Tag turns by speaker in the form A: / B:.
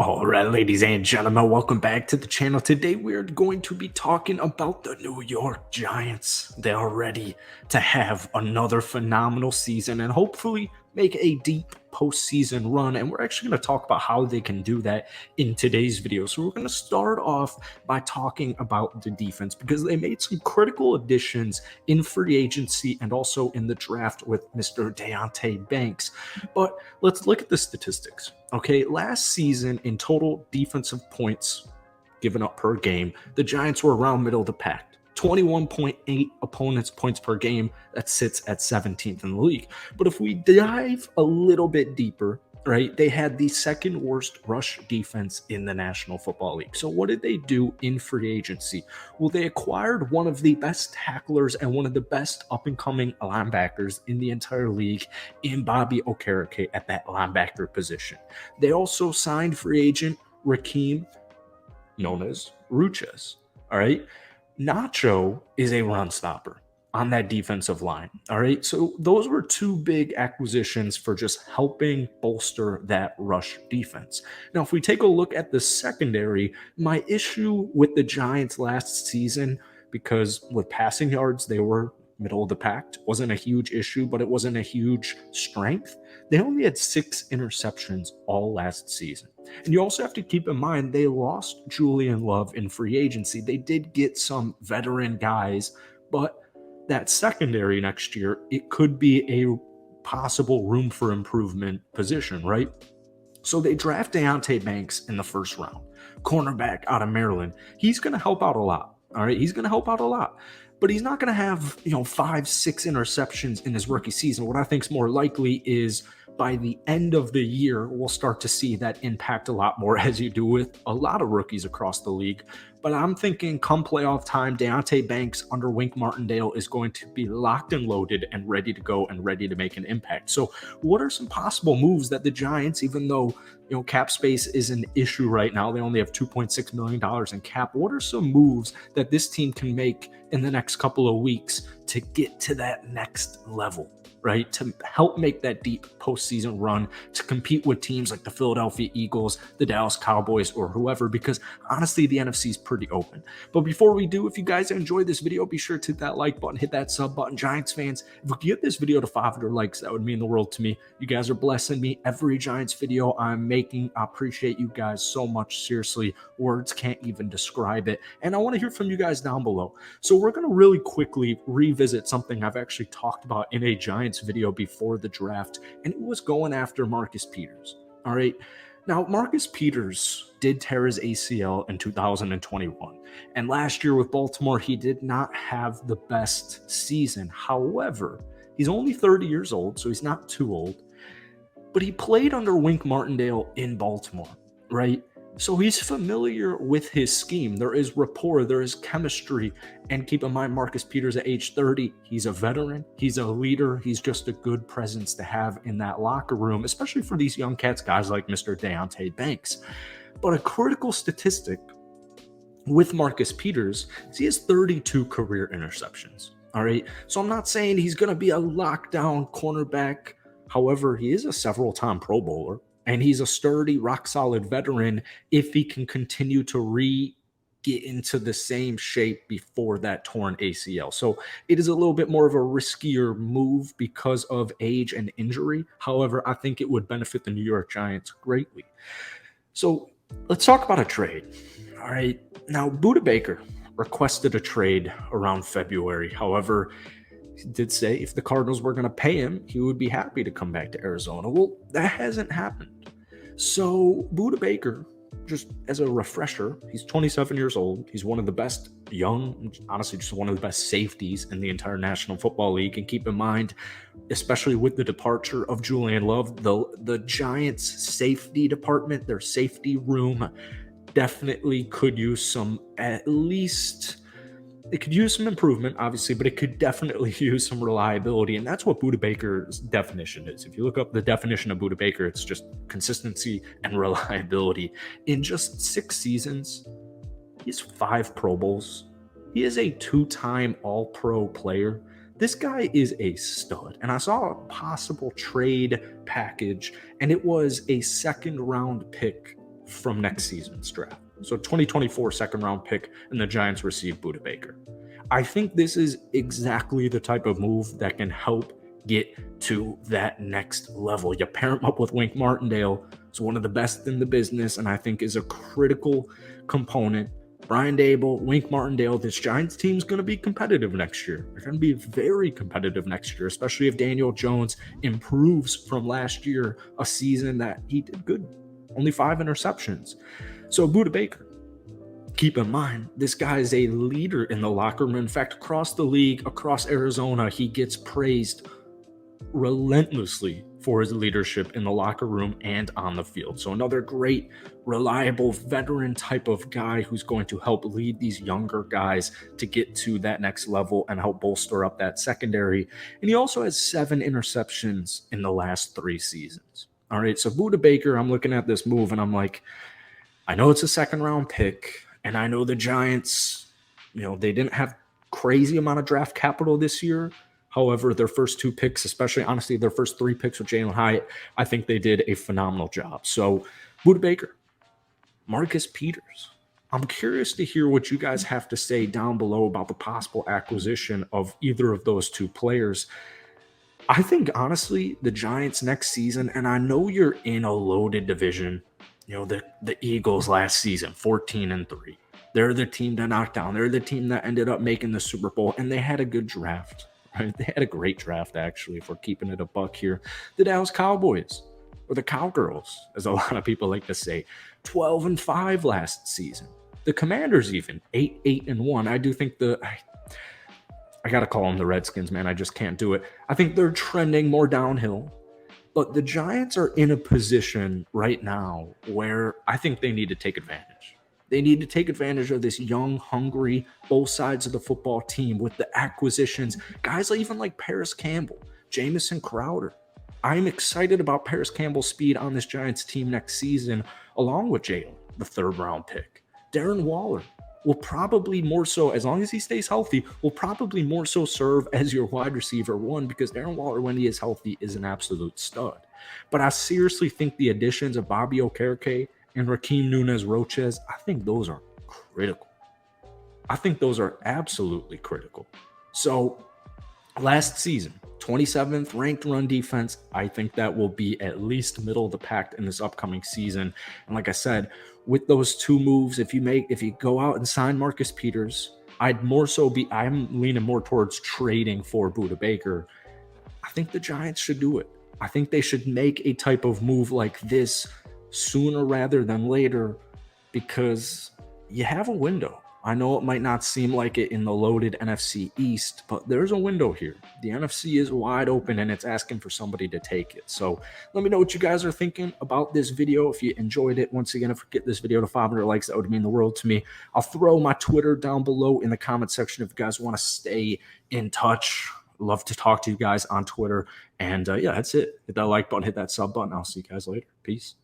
A: All right, ladies and gentlemen, welcome back to the channel. Today we're going to be talking about the New York Giants. They are ready to have another phenomenal season and hopefully make a deep postseason run. And we're actually going to talk about how they can do that in today's video. So we're going to start off by talking about the defense because they made some critical additions in free agency and also in the draft with Mr. Deontay Banks. But let's look at the statistics. Okay, last season in total defensive points given up per game, the Giants were around middle of the pack. 21.8 opponents' points per game. That sits at 17th in the league. But if we dive a little bit deeper, right, they had the second worst rush defense in the National Football League. So what did they do in free agency? Well, they acquired one of the best tacklers and one of the best up-and-coming linebackers in the entire league in Bobby Okereke at that linebacker position. They also signed free agent Raheem, known as Ruches. All right. Nacho is a run stopper on that defensive line. All right. So those were two big acquisitions for just helping bolster that rush defense. Now, if we take a look at the secondary, my issue with the Giants last season, because with passing yards, they were middle of the pack, wasn't a huge issue, but it wasn't a huge strength. They only had 6 interceptions all last season. And you also have to keep in mind they lost Julian Love in free agency. They did get some veteran guys, but that secondary next year, it could be a possible room for improvement position, right? So they draft Deontay Banks in the first round, cornerback out of Maryland. He's going to help out a lot. All right. He's going to help out a lot. But he's not going to have, 5-6 interceptions in his rookie season. What I think is more likely is by the end of the year, we'll start to see that impact a lot more, as you do with a lot of rookies across the league. But I'm thinking come playoff time, Deontay Banks under Wink Martindale is going to be locked and loaded and ready to go and ready to make an impact. So what are some possible moves that the Giants, even though cap space is an issue right now, they only have $2.6 million in cap, what are some moves that this team can make in the next couple of weeks to get to that next level, right? To help make that deep postseason run, to compete with teams like the Philadelphia Eagles, the Dallas Cowboys, or whoever, because honestly, the NFC is pretty open. But before we do, if you guys enjoyed this video, be sure to hit that like button, hit that sub button. Giants fans, if we could get this video to 500 likes, that would mean the world to me. You guys are blessing me every Giants video I'm making. I appreciate you guys so much. Seriously, words can't even describe it. And I want to hear from you guys down below. So we're going to really quickly revisit something I've actually talked about in a Giants video before the draft, and it was going after Marcus Peters. All right. Now, Marcus Peters did tear his ACL in 2021. And last year with Baltimore, he did not have the best season. However, he's only 30 years old, so he's not too old. But he played under Wink Martindale in Baltimore, right? So he's familiar with his scheme. There is rapport, there is chemistry. And keep in mind, Marcus Peters at age 30, he's a veteran, he's a leader, he's just a good presence to have in that locker room, especially for these young cats, guys like Mr. Deontay Banks. But a critical statistic with Marcus Peters is he has 32 career interceptions. All right. So I'm not saying he's going to be a lockdown cornerback. However, he is a several-time Pro Bowler. And he's a sturdy, rock-solid veteran if he can continue to get into the same shape before that torn ACL. So it is a little bit more of a riskier move because of age and injury. However, I think it would benefit the New York Giants greatly. So let's talk about a trade. All right. Now, Budda Baker requested a trade around February. However, he did say if the Cardinals were going to pay him, he would be happy to come back to Arizona. Well, that hasn't happened. So Budda Baker, just as a refresher, he's 27 years old. He's one of the best honestly, just one of the best safeties in the entire National Football League. And keep in mind, especially with the departure of Julian Love, the Giants safety department, their safety room definitely could use some, at least it could use some improvement, obviously, but it could definitely use some reliability. And that's what Budda Baker's definition is. If you look up the definition of Budda Baker, it's just consistency and reliability. In just 6 seasons, he has 5 Pro Bowls. He is a 2-time All-Pro player. This guy is a stud. And I saw a possible trade package, and it was a second-round pick from next season's draft. So 2024 second round pick, and the Giants receive Budda Baker. I think this is exactly the type of move that can help get to that next level. You pair him up with Wink Martindale, who's one of the best in the business, and I think is a critical component. Brian Dable, Wink Martindale, this Giants team is going to be competitive next year. They're going to be very competitive next year, especially if Daniel Jones improves from last year, a season that he did good, only 5 interceptions. So Budda Baker, keep in mind, this guy is a leader in the locker room. In fact, across the league, across Arizona, he gets praised relentlessly for his leadership in the locker room and on the field. So another great, reliable, veteran type of guy who's going to help lead these younger guys to get to that next level and help bolster up that secondary. And he also has 7 interceptions in the last 3 seasons. All right, so Budda Baker, I'm looking at this move and I'm like, I know it's a second round pick, and I know the Giants, they didn't have crazy amount of draft capital this year. However, their first 2 picks, especially honestly their first 3 picks with Jalen Hyatt, I think they did a phenomenal job. So Budda Baker, Marcus Peters, I'm curious to hear what you guys have to say down below about the possible acquisition of either of those 2 players. I think honestly the Giants next season, and I know you're in a loaded division, the Eagles last season, 14-3. They're the team to knock down. They're the team that ended up making the Super Bowl, and they had a good draft. Right? They had a great draft, actually, if we're keeping it a buck here. The Dallas Cowboys, or the Cowgirls, as a lot of people like to say, 12-5 last season. The Commanders even, 8-1. I do think I got to call them the Redskins, man. I just can't do it. I think they're trending more downhill. But the Giants are in a position right now where I think they need to take advantage. They need to take advantage of this young, hungry, both sides of the football team with the acquisitions. Guys even like Paris Campbell, Jamison Crowder. I'm excited about Paris Campbell's speed on this Giants team next season, along with Jalen, the 3rd round pick. Darren Waller will probably more so, as long as he stays healthy, will probably more so serve as your wide receiver 1, because Darren Waller, when he is healthy, is an absolute stud. But I seriously think the additions of Bobby Okereke and Raheem Nunez-Roches, I think those are critical. I think those are absolutely critical. So last season, 27th ranked run defense. I think that will be at least middle of the pack in this upcoming season. And like I said, with those 2 moves, if you go out and sign Marcus Peters, I'm leaning more towards trading for Budda Baker. I think the Giants should do it. I think they should make a type of move like this sooner rather than later, because you have a window. I know it might not seem like it in the loaded NFC East, but there's a window here. The NFC is wide open and it's asking for somebody to take it. So let me know what you guys are thinking about this video. If you enjoyed it, once again, if you get this video to 500 likes, that would mean the world to me. I'll throw my Twitter down below in the comment section if you guys want to stay in touch. Love to talk to you guys on Twitter. And yeah, that's it. Hit that like button, hit that sub button. I'll see you guys later. Peace.